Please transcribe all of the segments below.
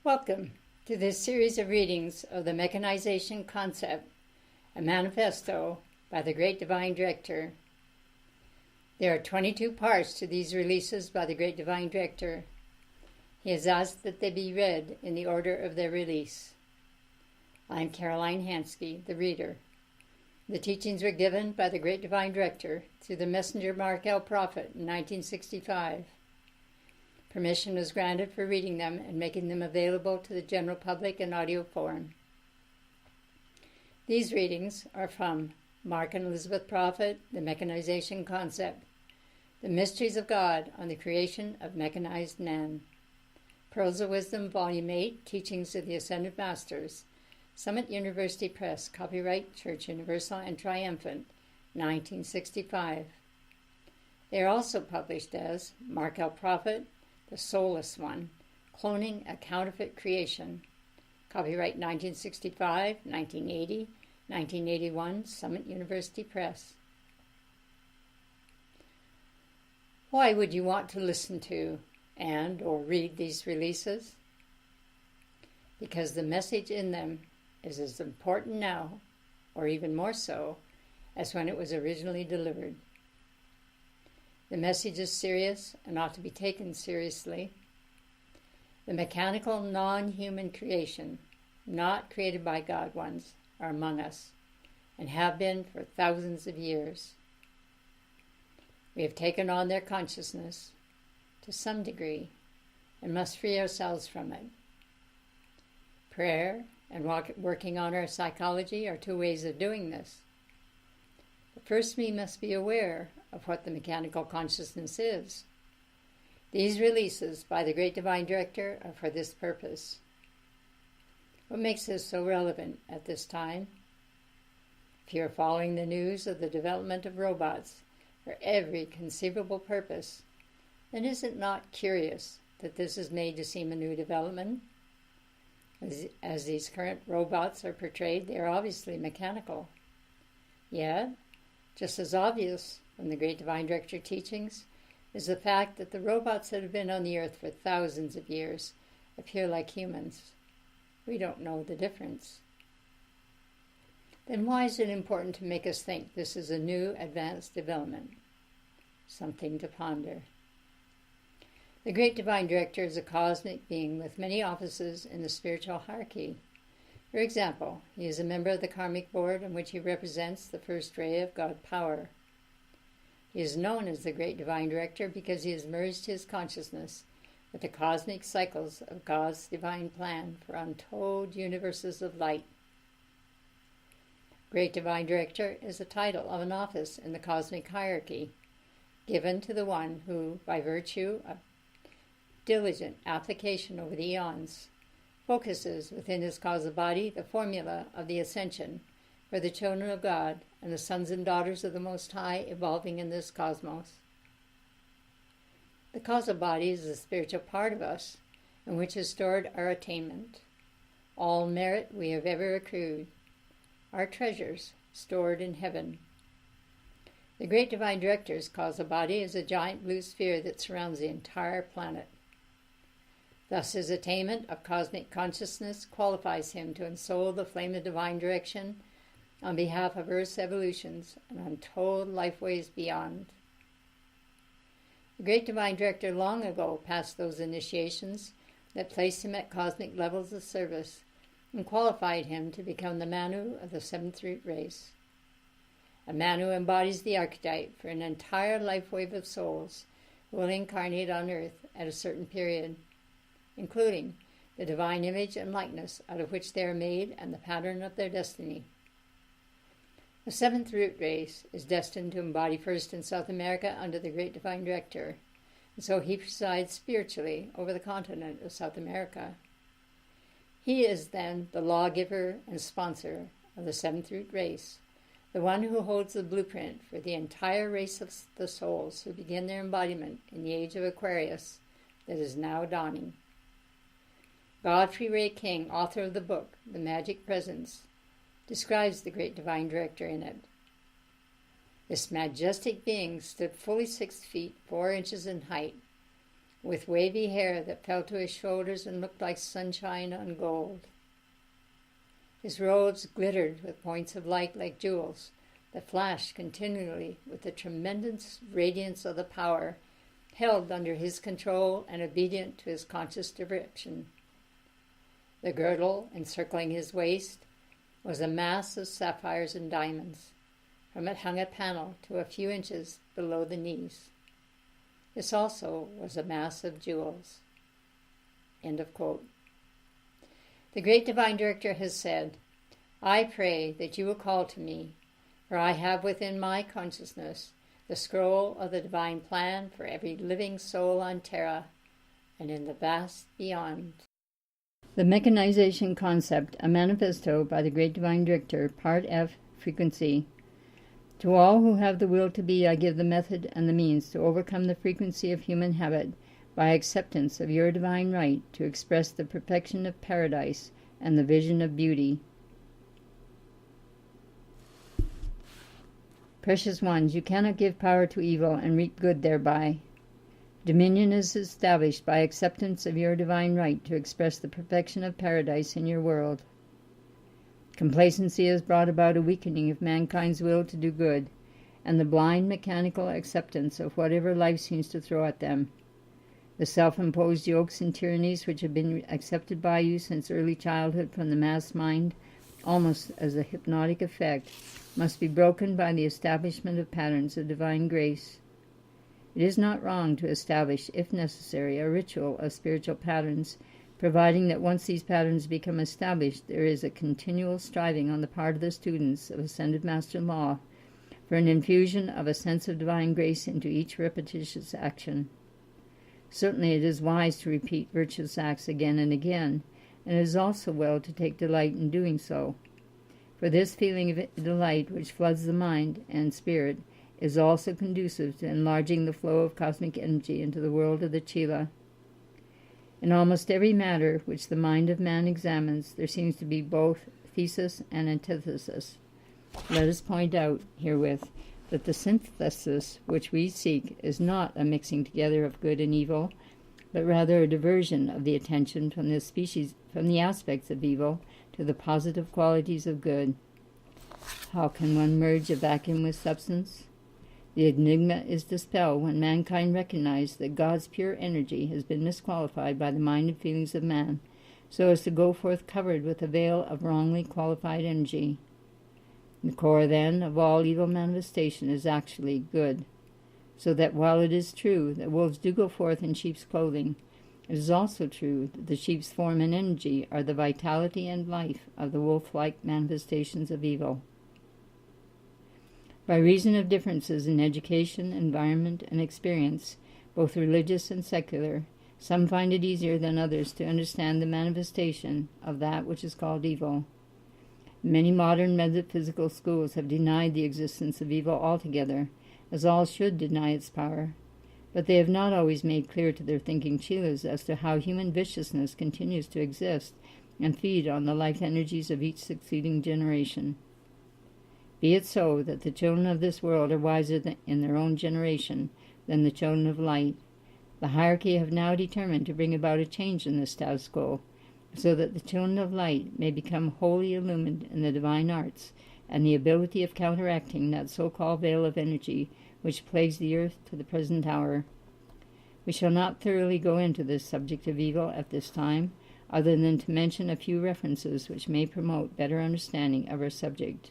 Welcome to this series of readings of the Mechanization concept, a manifesto by the Great Divine Director. There are 22 parts to these releases by the Great Divine Director. He has asked that they be read in the order of their release. I'm Caroline Hansky, the reader. The teachings were given by the Great Divine Director through the messenger Mark L. Prophet in 1965. Permission was granted for reading them and making them available to the general public in audio form. These readings are from Mark and Elizabeth Prophet, The Mechanization Concept, The Mysteries of God on the Creation of Mechanized Man, Pearls of Wisdom, Volume 8, Teachings of the Ascended Masters, Summit University Press, copyright Church Universal and Triumphant, 1965. They are also published as Mark L. Prophet, The Soulless One, Cloning a Counterfeit Creation, copyright 1965, 1980, 1981, Summit University Press. Why would you want to listen to and or read these releases? Because the message in them is as important now, or even more so, as when it was originally delivered. The message is serious and ought to be taken seriously. The mechanical, non-human creation, not created by God ones, are among us and have been for thousands of years. We have taken on their consciousness to some degree and must free ourselves from it. Prayer and working on our psychology are two ways of doing this. But first, we must be aware of what the mechanical consciousness is. These releases by the Great Divine Director are for this purpose. What makes this so relevant at this time? If you are following the news of the development of robots for every conceivable purpose, then is it not curious that this is made to seem a new development? As these current robots are portrayed, they are obviously mechanical. Yet, just as obvious from the Great Divine Director teachings is the fact that the robots that have been on the earth for thousands of years appear like humans. We don't know the difference. Then why is it important to make us think this is a new advanced development? Something to ponder. The Great Divine Director is a cosmic being with many offices in the spiritual hierarchy. For example, he is a member of the Karmic Board in which he represents the first ray of God power. He is known as the Great Divine Director because he has merged his consciousness with the cosmic cycles of God's divine plan for untold universes of light. Great Divine Director is a title of an office in the cosmic hierarchy, given to the one who, by virtue of diligent application over the eons, focuses within his causal body the formula of the ascension for the children of God and the sons and daughters of the Most High evolving in this cosmos. The causal body is the spiritual part of us in which is stored our attainment, all merit we have ever accrued, our treasures stored in heaven. The Great Divine Director's causal body is a giant blue sphere that surrounds the entire planet. Thus his attainment of cosmic consciousness qualifies him to ensoul the flame of divine direction on behalf of Earth's evolutions and untold lifeways beyond. The Great Divine Director long ago passed those initiations that placed him at cosmic levels of service and qualified him to become the Manu of the seventh root race. A Manu embodies the archetype for an entire life wave of souls who will incarnate on Earth at a certain period, including the divine image and likeness out of which they are made and the pattern of their destiny. The seventh root race is destined to embody first in South America under the Great Divine Director, and so he presides spiritually over the continent of South America. He is then the lawgiver and sponsor of the seventh root race, the one who holds the blueprint for the entire race of the souls who begin their embodiment in the age of Aquarius that is now dawning. Godfrey Ray King, author of the book, The Magic Presence, describes the Great Divine Director in it. This majestic being stood fully 6 feet 4 inches in height, with wavy hair that fell to his shoulders and looked like sunshine on gold. His robes glittered with points of light like jewels that flashed continually with the tremendous radiance of the power held under his control and obedient to his conscious direction. The girdle encircling his waist was a mass of sapphires and diamonds. From it hung a panel to a few inches below the knees. This also was a mass of jewels. End of quote. The great divine director has said, I pray that you will call to me, for I have within my consciousness the scroll of the divine plan for every living soul on Terra and in the vast beyond. The Mechanization Concept, a manifesto by the great divine director, Part F, Frequency. To all who have the will to be, I give the method and the means to overcome the frequency of human habit by acceptance of your divine right to express the perfection of paradise and the vision of beauty. Precious ones, you cannot give power to evil and reap good thereby. Dominion is established by acceptance of your divine right to express the perfection of paradise in your world. Complacency has brought about a weakening of mankind's will to do good, and the blind mechanical acceptance of whatever life seems to throw at them. The self-imposed yokes and tyrannies which have been accepted by you since early childhood from the mass mind, almost as a hypnotic effect, must be broken by the establishment of patterns of divine grace. It is not wrong to establish, if necessary, a ritual of spiritual patterns, providing that once these patterns become established, there is a continual striving on the part of the students of Ascended Master Law for an infusion of a sense of divine grace into each repetitious action. Certainly it is wise to repeat virtuous acts again and again, and it is also well to take delight in doing so. For this feeling of delight which floods the mind and spirit is also conducive to enlarging the flow of cosmic energy into the world of the Chila. In almost every matter which the mind of man examines, there seems to be both thesis and antithesis. Let us point out herewith that the synthesis which we seek is not a mixing together of good and evil, but rather a diversion of the attention from the aspects of evil to the positive qualities of good. How can one merge a vacuum with substance? The enigma is dispelled when mankind recognizes that God's pure energy has been misqualified by the mind and feelings of man, so as to go forth covered with a veil of wrongly qualified energy. The core, then, of all evil manifestation is actually good, so that while it is true that wolves do go forth in sheep's clothing, it is also true that the sheep's form and energy are the vitality and life of the wolf-like manifestations of evil. By reason of differences in education, environment, and experience, both religious and secular, some find it easier than others to understand the manifestation of that which is called evil. Many modern metaphysical schools have denied the existence of evil altogether, as all should deny its power, but they have not always made clear to their thinking chelas as to how human viciousness continues to exist and feed on the life energies of each succeeding generation. Be it so that the children of this world are wiser in their own generation than the children of light. The hierarchy have now determined to bring about a change in the status quo, so that the children of light may become wholly illumined in the divine arts and the ability of counteracting that so-called veil of energy which plagues the earth to the present hour. We shall not thoroughly go into this subject of evil at this time, other than to mention a few references which may promote better understanding of our subject.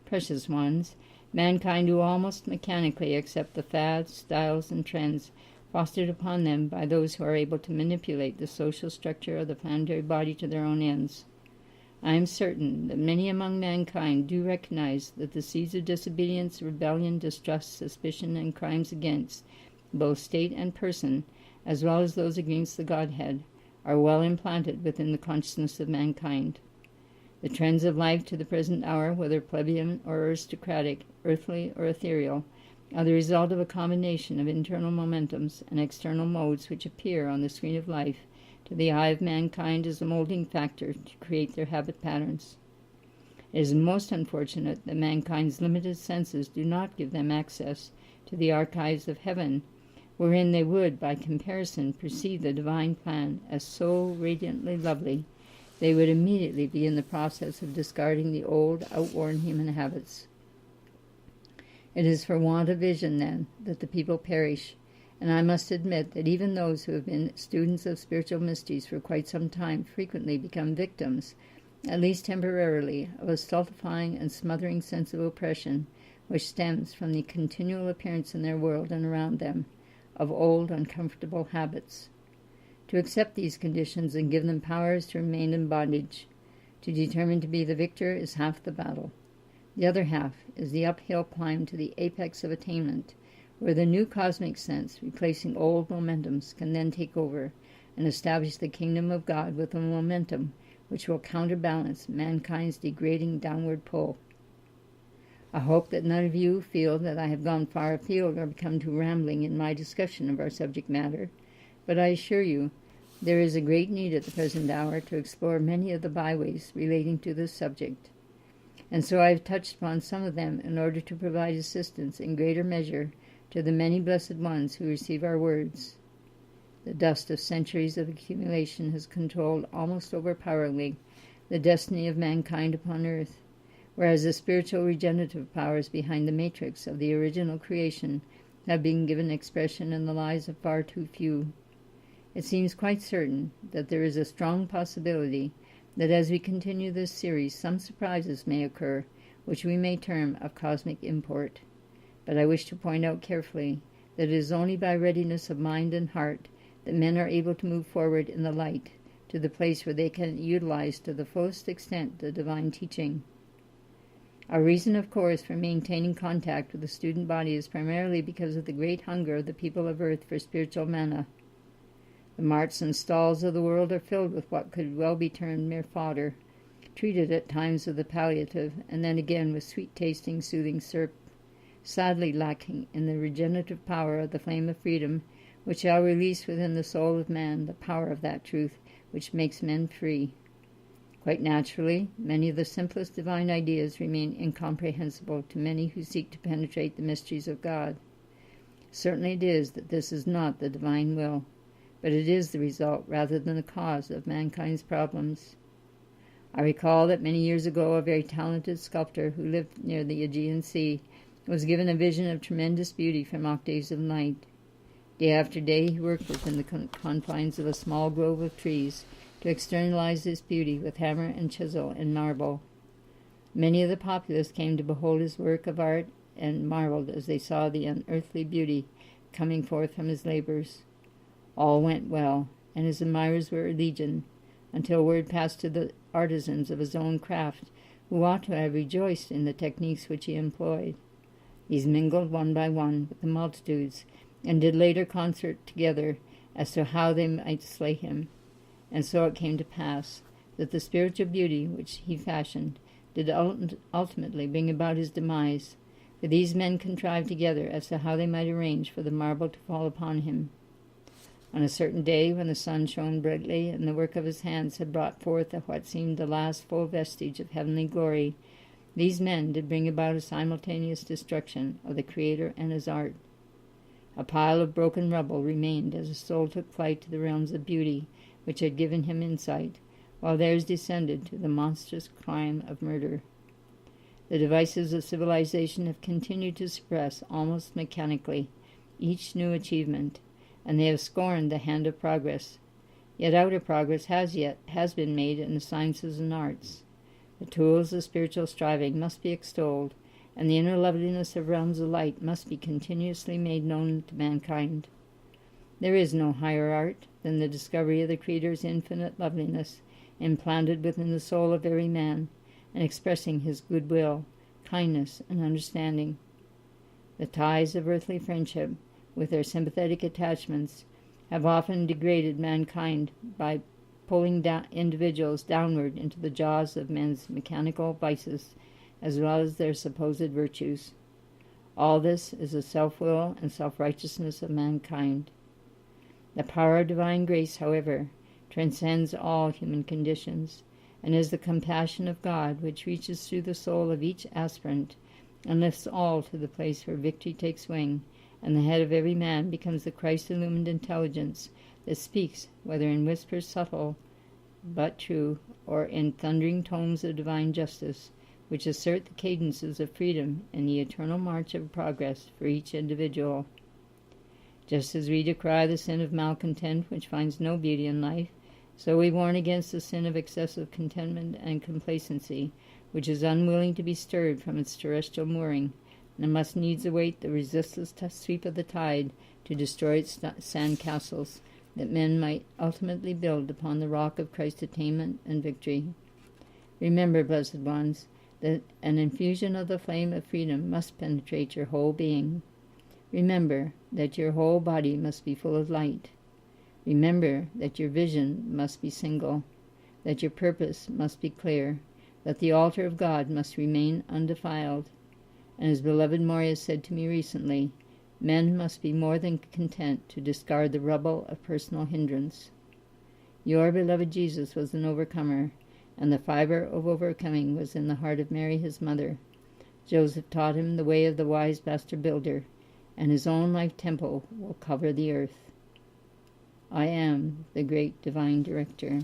Precious ones, mankind do almost mechanically accept the fads, styles, and trends fostered upon them by those who are able to manipulate the social structure of the planetary body to their own ends. I am certain that many among mankind do recognize that the seeds of disobedience, rebellion, distrust, suspicion, and crimes against both state and person, as well as those against the Godhead, are well implanted within the consciousness of mankind. The trends of life to the present hour, whether plebeian or aristocratic, earthly or ethereal, are the result of a combination of internal momentums and external modes which appear on the screen of life to the eye of mankind as a molding factor to create their habit patterns. It is most unfortunate that mankind's limited senses do not give them access to the archives of heaven, wherein they would, by comparison, perceive the divine plan as so radiantly lovely, they would immediately be in the process of discarding the old, outworn human habits. It is for want of vision, then, that the people perish, and I must admit that even those who have been students of spiritual mysteries for quite some time frequently become victims, at least temporarily, of a stultifying and smothering sense of oppression which stems from the continual appearance in their world and around them of old, uncomfortable habits. To accept these conditions and give them powers to remain in bondage, to determine to be the victor, is half the battle. The other half is the uphill climb to the apex of attainment, where the new cosmic sense, replacing old momentums, can then take over and establish the kingdom of God with a momentum which will counterbalance mankind's degrading downward pull. I hope that none of you feel that I have gone far afield or become too rambling in my discussion of our subject matter, but I assure you there is a great need at the present hour to explore many of the byways relating to this subject, and so I have touched upon some of them in order to provide assistance in greater measure to the many blessed ones who receive our words. The dust of centuries of accumulation has controlled almost overpoweringly the destiny of mankind upon earth, whereas the spiritual regenerative powers behind the matrix of the original creation have been given expression in the lives of far too few. It seems quite certain that there is a strong possibility that as we continue this series some surprises may occur which we may term of cosmic import. But I wish to point out carefully that it is only by readiness of mind and heart that men are able to move forward in the light to the place where they can utilize to the fullest extent the divine teaching. Our reason, of course, for maintaining contact with the student body is primarily because of the great hunger of the people of earth for spiritual manna. The marts and stalls of the world are filled with what could well be termed mere fodder, treated at times with a palliative, and then again with sweet-tasting, soothing syrup, sadly lacking in the regenerative power of the flame of freedom, which shall release within the soul of man the power of that truth which makes men free. Quite naturally, many of the simplest divine ideas remain incomprehensible to many who seek to penetrate the mysteries of God. Certainly it is that this is not the divine will, but it is the result rather than the cause of mankind's problems. I recall that many years ago a very talented sculptor who lived near the Aegean Sea was given a vision of tremendous beauty from octaves of light. Day after day he worked within the confines of a small grove of trees to externalize this beauty with hammer and chisel and marble. Many of the populace came to behold his work of art and marveled as they saw the unearthly beauty coming forth from his labors. All went well, and his admirers were legion, until word passed to the artisans of his own craft, who ought to have rejoiced in the techniques which he employed. These mingled one by one with the multitudes, and did later concert together as to how they might slay him. And so it came to pass that the spiritual beauty which he fashioned did ultimately bring about his demise, for these men contrived together as to how they might arrange for the marble to fall upon him. On a certain day, when the sun shone brightly, and the work of his hands had brought forth what seemed the last full vestige of heavenly glory, these men did bring about a simultaneous destruction of the Creator and his art. A pile of broken rubble remained as his soul took flight to the realms of beauty, which had given him insight, while theirs descended to the monstrous crime of murder. The devices of civilization have continued to suppress, almost mechanically, each new achievement, and they have scorned the hand of progress. Yet outer progress has been made in the sciences and arts. The tools of spiritual striving must be extolled, and the inner loveliness of realms of light must be continuously made known to mankind. There is no higher art than the discovery of the Creator's infinite loveliness implanted within the soul of every man, and expressing his goodwill, kindness, and understanding. The ties of earthly friendship, with their sympathetic attachments, have often degraded mankind by pulling individuals downward into the jaws of men's mechanical vices as well as their supposed virtues. All this is the self-will and self-righteousness of mankind. The power of divine grace, however, transcends all human conditions, and is the compassion of God which reaches through the soul of each aspirant and lifts all to the place where victory takes wing and the head of every man becomes the Christ-illumined intelligence that speaks, whether in whispers subtle but true, or in thundering tones of divine justice, which assert the cadences of freedom and the eternal march of progress for each individual. Just as we decry the sin of malcontent, which finds no beauty in life, so we warn against the sin of excessive contentment and complacency, which is unwilling to be stirred from its terrestrial mooring, and must needs await the resistless sweep of the tide to destroy its sand castles, that men might ultimately build upon the rock of Christ's attainment and victory. Remember, blessed ones, that an infusion of the flame of freedom must penetrate your whole being. Remember that your whole body must be full of light. Remember that your vision must be single, that your purpose must be clear, that the altar of God must remain undefiled. And as beloved Moria said to me recently, men must be more than content to discard the rubble of personal hindrance. Your beloved Jesus was an overcomer, and the fiber of overcoming was in the heart of Mary, his mother. Joseph taught him the way of the wise master builder, and his own life temple will cover the earth. I am the great divine director.